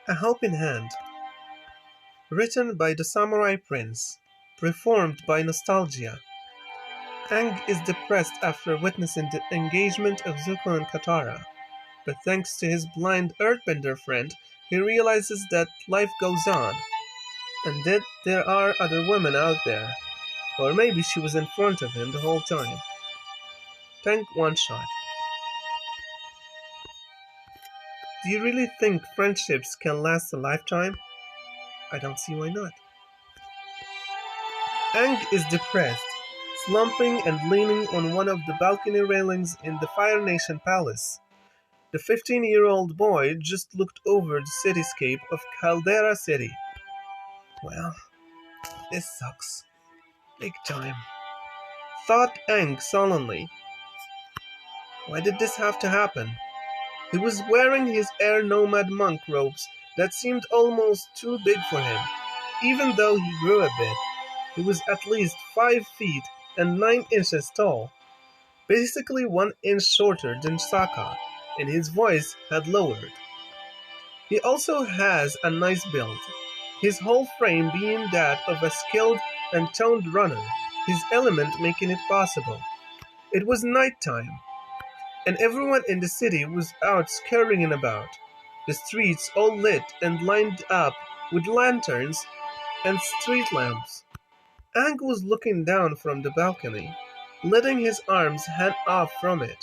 A Helping Hand, written by the Samurai Prince, performed by Nostalgia. Aang is depressed after witnessing the engagement of Zuko and Katara, but thanks to his blind earthbender friend, he realizes that life goes on, and that there are other women out there. Or maybe she was in front of him the whole time. Tank one shot. Do you really think friendships can last a lifetime? I don't see why not. Aang is depressed, slumping and leaning on one of the balcony railings in the Fire Nation Palace. The 15-year-old boy just looked over the cityscape of Caldera City. Well, this sucks. Big time. Thought Aang sullenly. Why did this have to happen? He was wearing his air nomad monk robes that seemed almost too big for him. Even though he grew a bit, he was at least 5 feet and 9 inches tall, basically 1 inch shorter than Sokka, and his voice had lowered. He also has a nice build, his whole frame being that of a skilled and toned runner, his element making it possible. It was night time, and everyone in the city was out scurrying about, the streets all lit and lined up with lanterns and street lamps. Aang was looking down from the balcony, letting his arms hang off from it.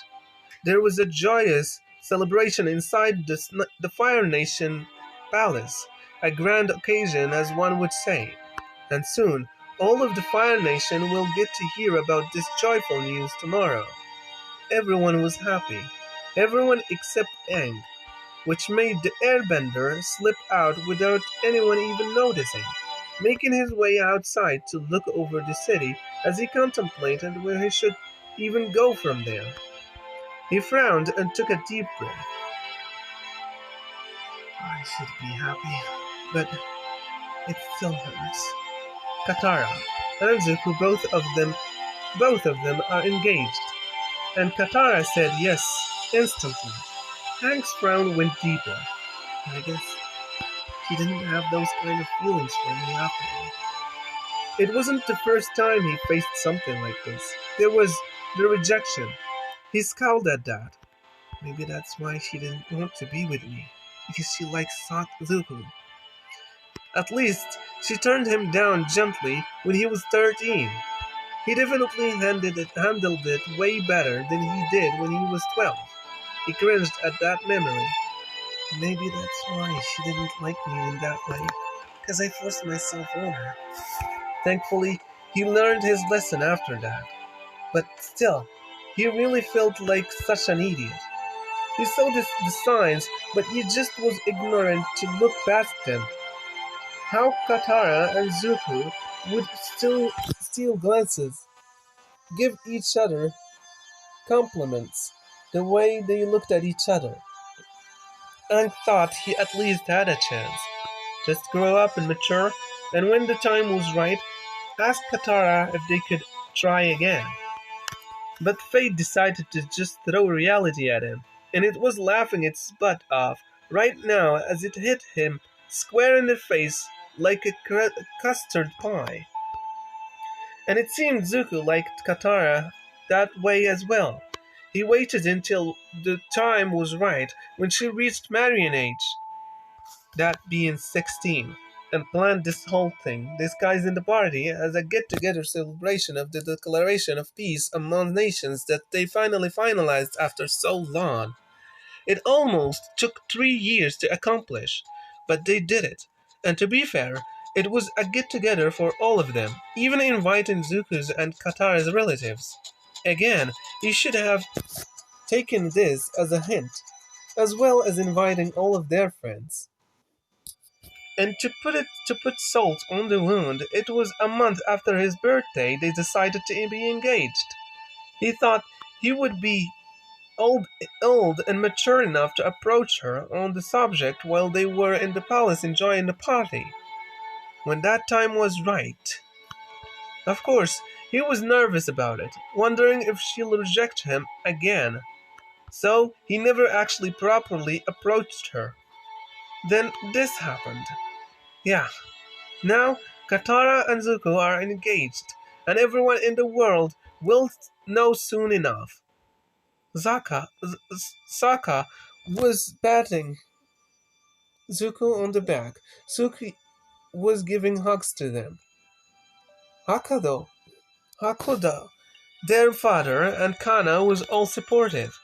There was a joyous celebration inside the Fire Nation palace, a grand occasion as one would say, and soon all of the Fire Nation will get to hear about this joyful news tomorrow. Everyone was happy, everyone except Aang, which made the airbender slip out without anyone even noticing, making his way outside to look over the city as he contemplated where he should even go from there. He frowned and took a deep breath. I should be happy, but it still hurts. Katara and Zuko, both of them are engaged, and Katara said yes instantly. Hank's frown went deeper. I guess he didn't have those kind of feelings for me after all. It wasn't the first time he faced something like this. There was the rejection. He scowled at that. Maybe that's why she didn't want to be with me, because she likes Zuko. At least, she turned him down gently when he was 13. He definitely handled it way better than he did when he was 12. He cringed at that memory. Maybe that's why she didn't like me in that way, because I forced myself on her. Thankfully, he learned his lesson after that. But still, he really felt like such an idiot. He saw the signs, but he just was ignorant to look past them. How Katara and Zuko would still steal glances, give each other compliments, the way they looked at each other. Aang thought he at least had a chance. Just grow up and mature, and when the time was right, ask Katara if they could try again. But fate decided to just throw reality at him, and it was laughing its butt off right now as it hit him square in the face like a custard pie. And it seemed Zuko liked Katara that way as well. He waited until the time was right when she reached marrying age, that being 16, and planned this whole thing, disguising the party as a get-together celebration of the declaration of peace among nations that they finally finalized after so long. It almost took 3 years to accomplish, but they did it. And to be fair, it was a get-together for all of them, even inviting Zuko's and Katara's relatives. Again, he should have taken this as a hint, as well as inviting all of their friends. And to put salt on the wound, it was a month after his birthday they decided to be engaged. He thought he would be old and mature enough to approach her on the subject while they were in the palace enjoying the party. When that time was right. Of course, he was nervous about it, wondering if she'll reject him again. So he never actually properly approached her. Then this happened. Yeah, now Katara and Zuko are engaged, and everyone in the world will know soon enough. Sokka was patting Zuko on the back. Suki was giving hugs to them. Hakado, Hakoda, their father, and Kana was all supportive.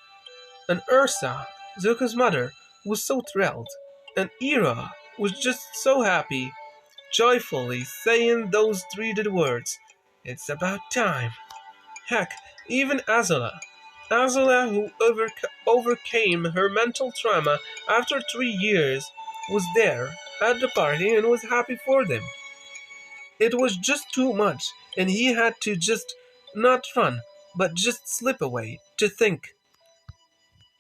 And Ursa, Zuko's mother, was so thrilled. And Ira was just so happy, joyfully saying those three words. It's about time. Heck, even Azula. Azula, who overcame her mental trauma after 3 years, was there at the party and was happy for them. It was just too much, and he had to just not run, but just slip away to think.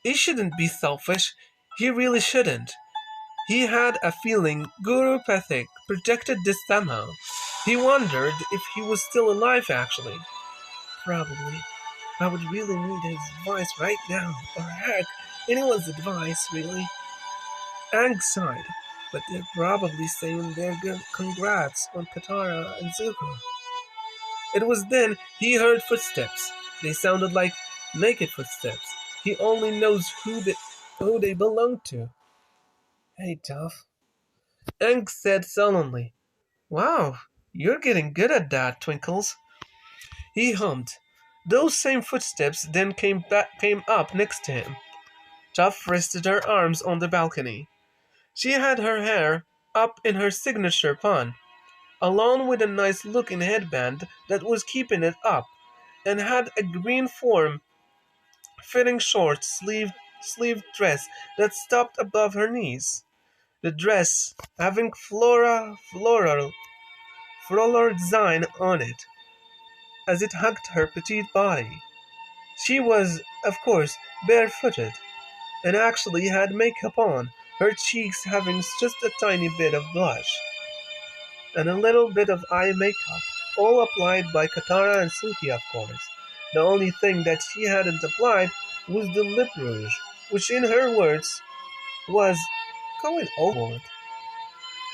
He shouldn't be selfish. He really shouldn't. He had a feeling Guru Pathik projected this somehow. He wondered if he was still alive actually. Probably. I would really need his advice right now, or heck, anyone's advice, really. Aang sighed, but they're probably saying their good congrats on Katara and Zuko. It was then he heard footsteps. They sounded like naked footsteps. He only knows who they belong to. Hey, Tough. Aang said sullenly. Wow, you're getting good at that, Twinkles. He hummed. Those same footsteps then came up next to him. Toph rested her arms on the balcony. She had her hair up in her signature pun, along with a nice looking headband that was keeping it up, and had a green form fitting short sleeved dress that stopped above her knees. The dress having floral design on it as it hugged her petite body. She was, of course, barefooted, and actually had makeup on, her cheeks having just a tiny bit of blush, and a little bit of eye makeup, all applied by Katara and Suki, of course. The only thing that she hadn't applied was the lip rouge, which in her words was going overboard.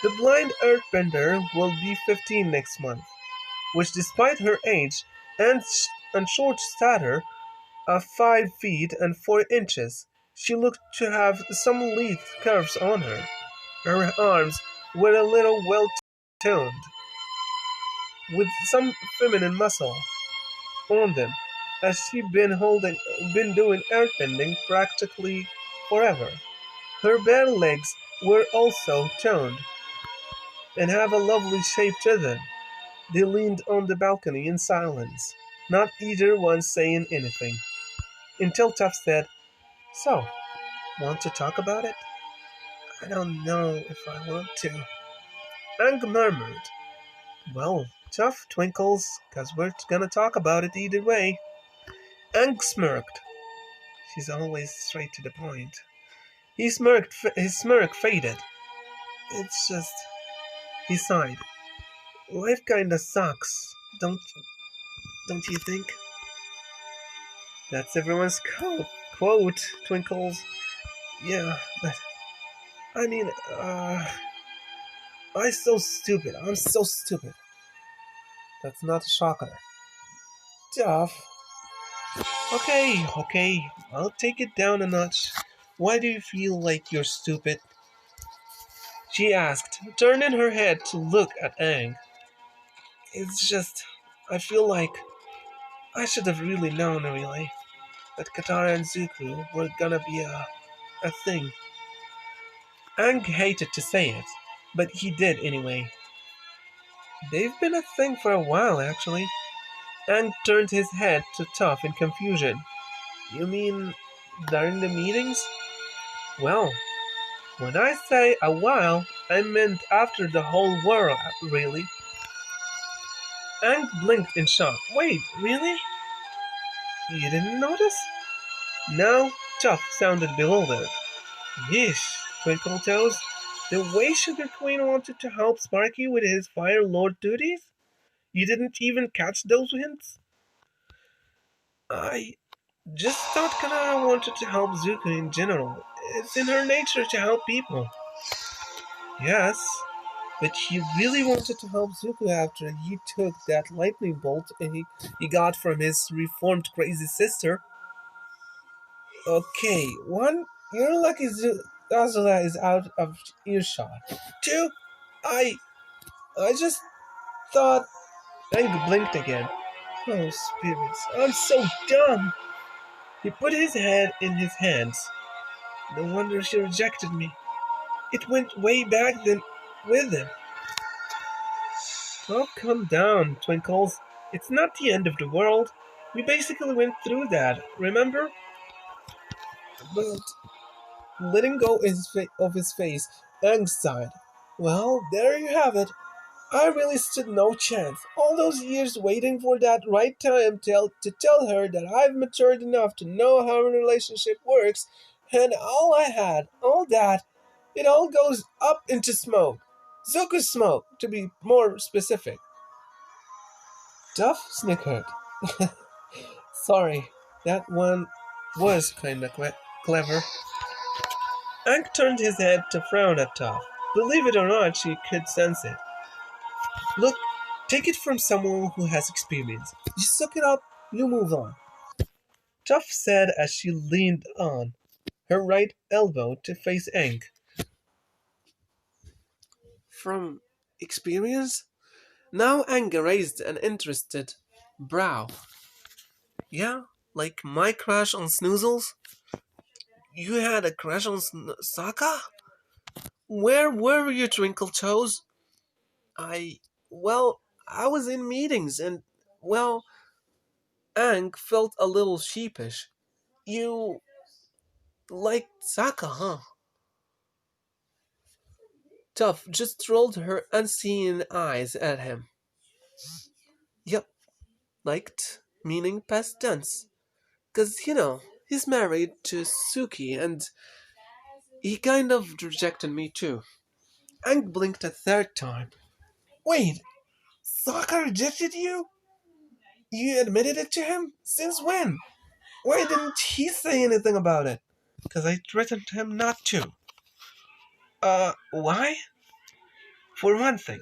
The blind earthbender will be 15 next month, which despite her age and short stature of 5 feet and 4 inches, she looked to have some lithe curves on her. Her arms were a little well toned, with some feminine muscle on them, as she'd been doing earthbending practically forever. Her bare legs were also toned, and have a lovely shape to them. They leaned on the balcony in silence, not either one saying anything, until Tuff said, So, want to talk about it? I don't know if I want to. Ang murmured, Well, tough, Twinkles, 'cause we're gonna talk about it either way. Ang smirked. She's always straight to the point. His smirk faded. It's just... He sighed. Life kinda sucks, don't you think? That's everyone's quote, Twinkles. Yeah, but... I mean, I'm so stupid. I'm so stupid. That's not a shocker. Tough. Okay, I'll take it down a notch. Why do you feel like you're stupid? She asked, turning her head to look at Aang. It's just, I feel like I should have really known, really, that Katara and Zuko were gonna be a thing. Aang hated to say it, but he did anyway. They've been a thing for a while, actually. Aang turned his head to Toph in confusion. You mean during the meetings? Well, when I say a while, I meant after the whole war, really. Aang blinked in shock. Wait, really? You didn't notice? Now, Toph sounded bewildered. Yeesh, Twinkle Toes. The way Sugar Queen wanted to help Sparky with his Fire Lord duties? You didn't even catch those hints? I just thought Kanara wanted to help Zuko in general. It's in her nature to help people. Yes, but he really wanted to help Zuko after he took that lightning bolt he got from his reformed crazy sister. Okay, one, you're lucky Azula is out of earshot. Two, I I just thought Aang blinked again. Oh, spirits, I'm so dumb. He put his head in his hands. No wonder she rejected me. It went way back then with him. Oh, calm down, Twinkles. It's not the end of the world. We basically went through that, remember? But letting go of his face, Aang sighed. Well, there you have it. I really stood no chance. All those years waiting for that right time to tell her that I've matured enough to know how a relationship works, and all I had, all that, it all goes up into smoke. Zuko's smoke, to be more specific. Duff snickered. Sorry, that one was kinda clever. Hank turned his head to frown at Toph. Believe it or not, she could sense it. Look, take it from someone who has experience. You suck it up, you move on. Toph said as she leaned on her right elbow to face Hank. From experience? Now Hank raised an interested brow. Yeah, like my crush on Snoozles? You had a crush on Sokka? Where were you, Twinkle Toes? I, well, I was in meetings and, well, Aang felt a little sheepish. You liked Sokka, huh? Toph just rolled her unseeing eyes at him. Yep, liked, meaning past tense. 'Cause, he's married to Suki and he kind of rejected me too. Aang blinked a third time. Wait, Sokka rejected you? You admitted it to him? Since when? Why didn't he say anything about it? Because I threatened him not to. Why? For one thing,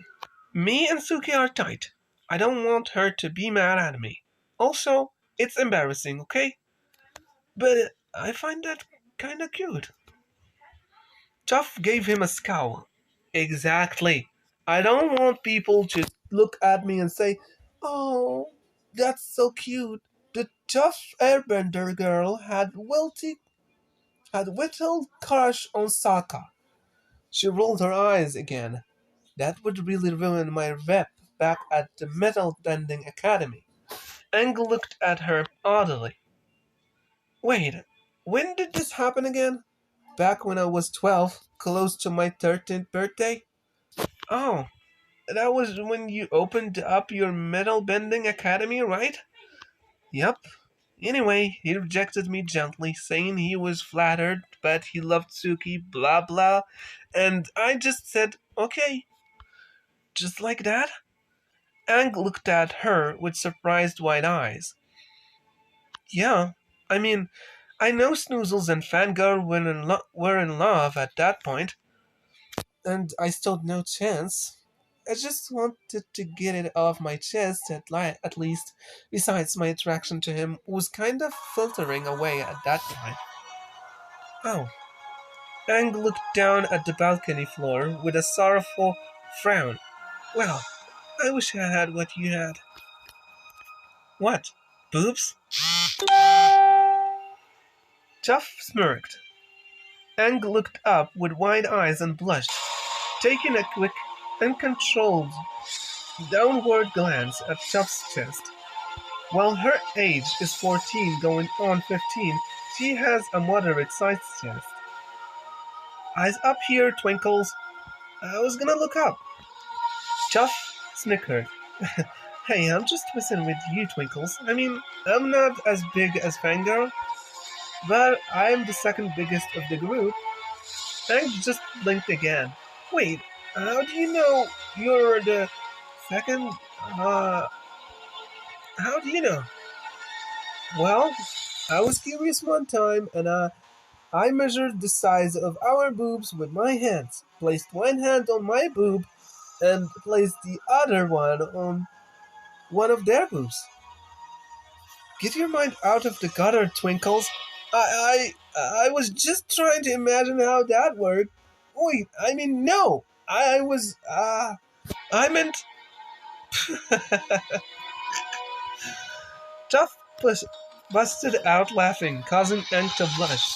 me and Suki are tight. I don't want her to be mad at me. Also, it's embarrassing, okay? But I find that kinda cute. Tuff gave him a scowl. Exactly. I don't want people to look at me and say, "Oh, that's so cute." The tough airbender girl had whittled crush on Sokka. She rolled her eyes again. That would really ruin my rep back at the Metal Bending Academy. Aang looked at her oddly. Wait, when did this happen again? Back when I was 12, close to my 13th birthday? Oh, that was when you opened up your Metal Bending Academy, right? Yep. Anyway, he rejected me gently, saying he was flattered, but he loved Suki, blah blah, and I just said, okay. Just like that? Ang looked at her with surprised wide eyes. Yeah, I mean, I know Snoozles and Fangirl were in love at that point, and I stood no chance. I just wanted to get it off my chest at least. Besides, my attraction to him was kind of filtering away at that time. Oh. Ang looked down at the balcony floor with a sorrowful frown. Well, I wish I had what you had. What? Boobs? Tuff smirked. Ang looked up with wide eyes and blushed, taking a quick, uncontrolled downward glance at Tuff's chest. While her age is 14 going on 15, she has a moderate-sized chest. Eyes up here, Twinkles. I was gonna look up. Tuff snickered. Hey, I'm just messing with you, Twinkles. I mean, I'm not as big as Fangirl, but I'm the second biggest of the group. Hank just blinked again. Wait, how do you know you're the second? How do you know? Well, I was curious one time, and I measured the size of our boobs with my hands, placed one hand on my boob, and placed the other one on one of their boobs. Get your mind out of the gutter, Twinkles. I was just trying to imagine how that worked. Wait, I mean, no. I meant. Tough bus- busted out laughing, causing Hank to blush.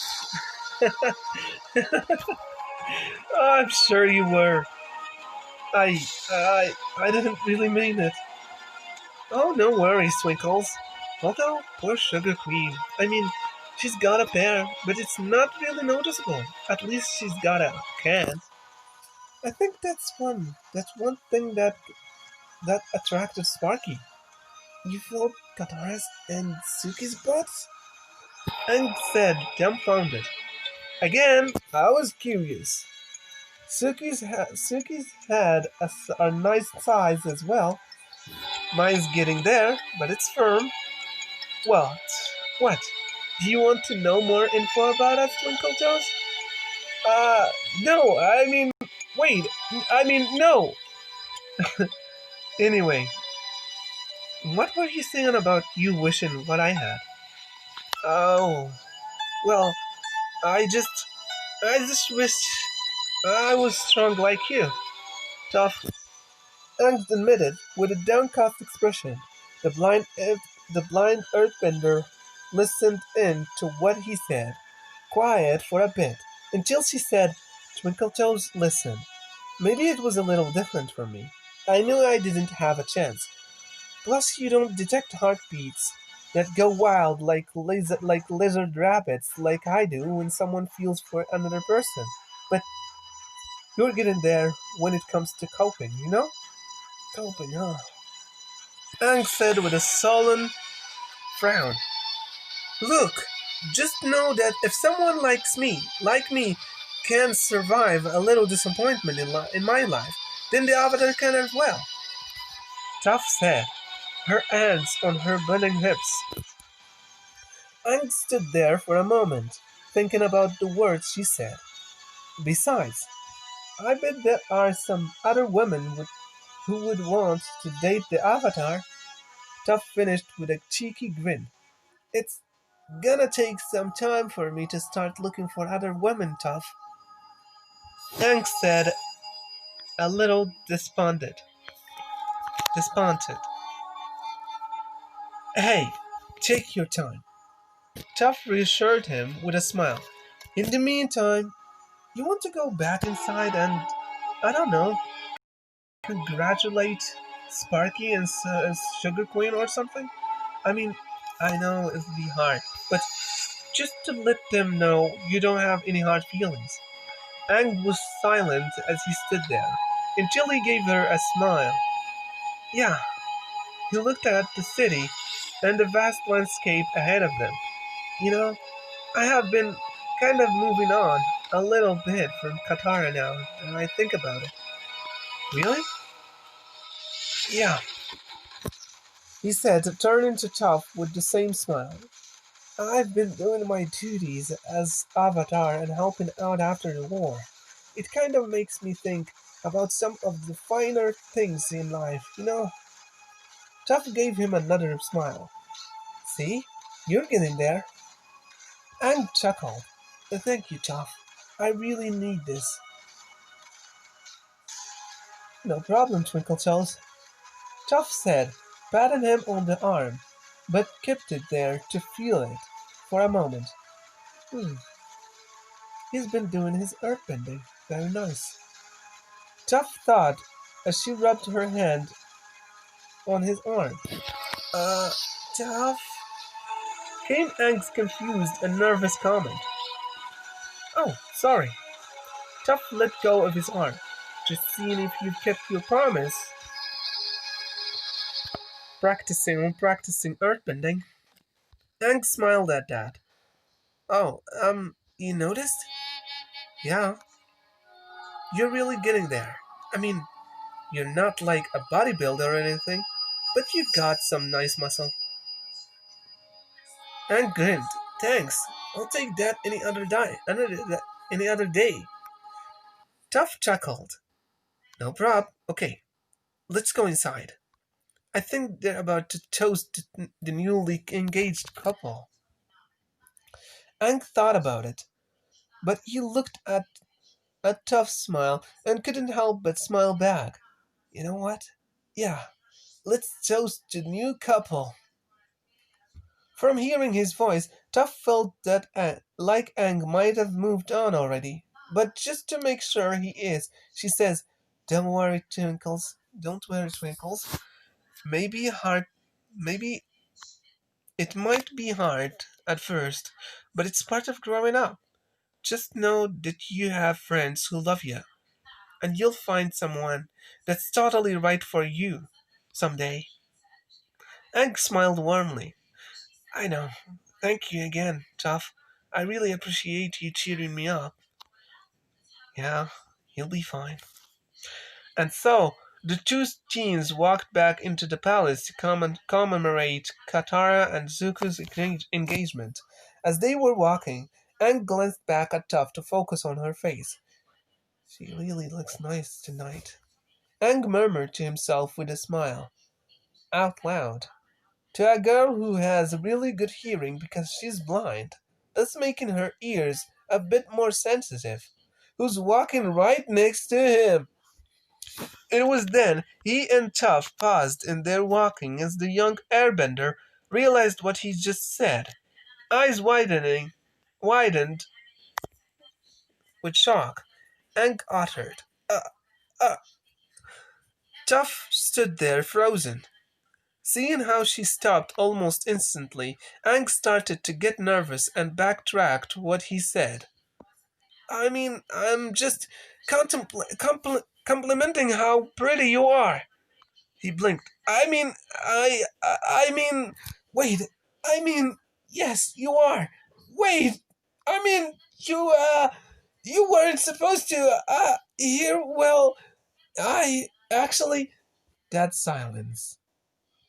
I'm sure you were. I didn't really mean it. Oh, no worries, Twinkles. Although, poor Sugar Queen. I mean, she's got a pair, but it's not really noticeable. At least she's got a can. I think that's one thing that attracted Sparky. You felt Katara's and Suki's butts? And said, dumbfounded. Again, I was curious. Suki's had a nice size as well. Mine's getting there, but it's firm. What? What? Do you want to know more info about us, Twinkle Toes? Uh, no, I mean, wait, I mean, no. Anyway, what were you saying about you wishing what I had? Oh, well, I just, I just wish I was strong like you. Tough, Angst admitted with a downcast expression. The blind, the blind earthbender listened in to what he said, quiet for a bit, until she said, Twinkletoes, listen. Maybe it was a little different for me. I knew I didn't have a chance. Plus, you don't detect heartbeats that go wild like lizard rabbits like I do when someone feels for another person. But you're getting there when it comes to coping, you know? Coping, huh? Ang said with a sullen frown. Look, just know that if someone like me, can survive a little disappointment in my life, then the Avatar can as well. Tough said, her hands on her burning hips. Ang stood there for a moment, thinking about the words she said. Besides, I bet there are some other women who would want to date the Avatar. Tough finished with a cheeky grin. It's gonna take some time for me to start looking for other women, Tough. Hank said, a little despondent. Hey, take your time. Tough reassured him with a smile. In the meantime, you want to go back inside and, I don't know, congratulate Sparky and Sugar Queen or something? I mean, I know it'll be hard, but just to let them know you don't have any hard feelings. Ang was silent as he stood there, until he gave her a smile. Yeah, he looked at the city and the vast landscape ahead of them. You know, I have been kind of moving on a little bit from Katara now, and I think about it. Really? Yeah, he said, turning to Toph with the same smile. I've been doing my duties as Avatar and helping out after the war. It kind of makes me think about some of the finer things in life, you know? Tuff gave him another smile. See? You're getting there. And chuckled. Thank you, Tuff. I really need this. No problem, Twinkletoes. Tuff said, patting him on the arm, but kept it there to feel it for a moment. Hmm, he's been doing his earthbending. Very nice. Tuff thought as she rubbed her hand on his arm. Uh, Tuff? Came Aang's confused and nervous comment. Oh, sorry. Tuff let go of his arm. Just seeing if you've kept your promise. Practicing earthbending. Aang smiled at that. Oh, you noticed? Yeah, you're really getting there. I mean, you're not like a bodybuilder or anything, but you got some nice muscle. Aang grinned. Thanks. I'll take that any other day. Tough chuckled. No prob. Okay, let's go inside. I think they're about to toast the newly engaged couple. Ang thought about it, but he looked at a tough smile and couldn't help but smile back. You know what? Yeah, let's toast the new couple. From hearing his voice, Tuff felt that like Ang might have moved on already. But just to make sure he is, she says, "Don't worry, Twinkles. Don't worry, Twinkles. Maybe hard. Maybe it might be hard at first, but it's part of growing up. Just know that you have friends who love you, and you'll find someone that's totally right for you someday." Ang smiled warmly. "I know. Thank you again, Tuff. I really appreciate you cheering me up." "Yeah, you'll be fine." And so, the two teens walked back into the palace to commemorate Katara and Zuko's engagement. As they were walking, Aang glanced back at Tuff to focus on her face. "She really looks nice tonight," Aang murmured to himself with a smile, out loud. To a girl who has really good hearing because she's blind, that's making her ears a bit more sensitive. Who's walking right next to him? It was then he and Tuff paused in their walking as the young airbender realized what he just said. Eyes widened with shock. Aang uttered, uh. Tuff stood there frozen. Seeing how she stopped almost instantly, Aang started to get nervous and backtracked what he said. "I mean, I'm just complimenting how pretty you are." He blinked. I mean, wait. I mean, yes, you are. Wait. I mean, you weren't supposed to, hear, well, I, actually, that silence.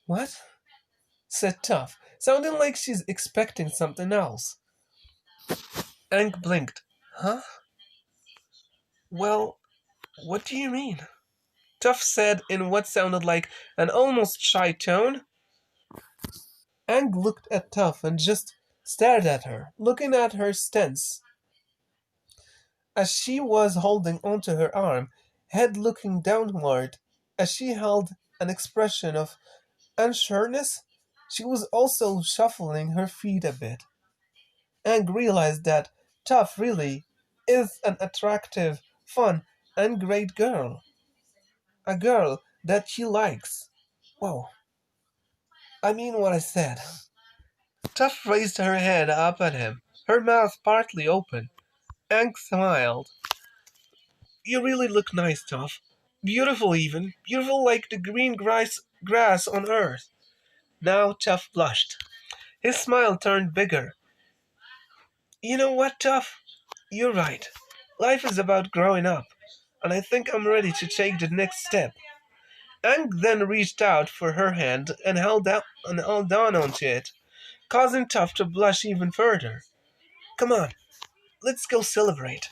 "What?" said Tuff, sounding like she's expecting something else. Aang blinked. "Huh? Well, what do you mean?" Tuff said in what sounded like an almost shy tone. Aang looked at Tuff and just stared at her, looking at her stance. As she was holding onto her arm, head looking downward, as she held an expression of unsureness, she was also shuffling her feet a bit. Aang realized that Tuff really is an attractive, fun, and great girl. A girl that he likes. Whoa, I mean what I said. Tuff raised her head up at him, her mouth partly open. Aang smiled. "You really look nice, Tuff. Beautiful even. Beautiful like the green grass on earth." Now Tuff blushed. His smile turned bigger. "You know what, Tuff? You're right. Life is about growing up, and I think I'm ready to take the next step." Aang then reached out for her hand and held on onto it, causing Tuff to blush even further. "Come on, let's go celebrate,"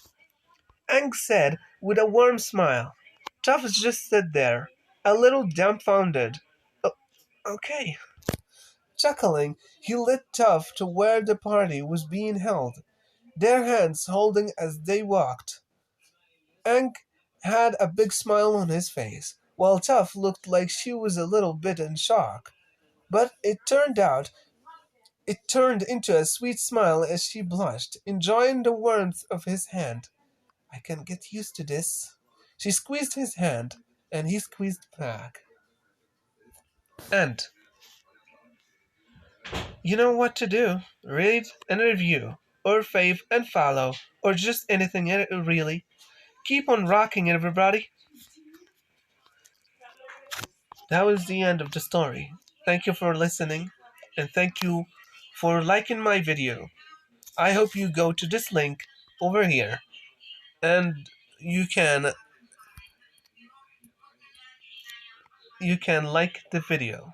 Aang said with a warm smile. Tuff just stood there, a little dumbfounded. Okay." Chuckling, he led Tuff to where the party was being held, their hands holding as they walked. Aang had a big smile on his face, while Tuff looked like she was a little bit in shock. But it turned into a sweet smile as she blushed, enjoying the warmth of his hand. "I can get used to this." She squeezed his hand, and he squeezed back. And you know what to do. Read and review, or fave and follow, or just anything really. Keep on rocking, everybody. That was the end of the story. Thank you for listening, and thank you for liking my video. I hope you go to this link over here, and you can like the video.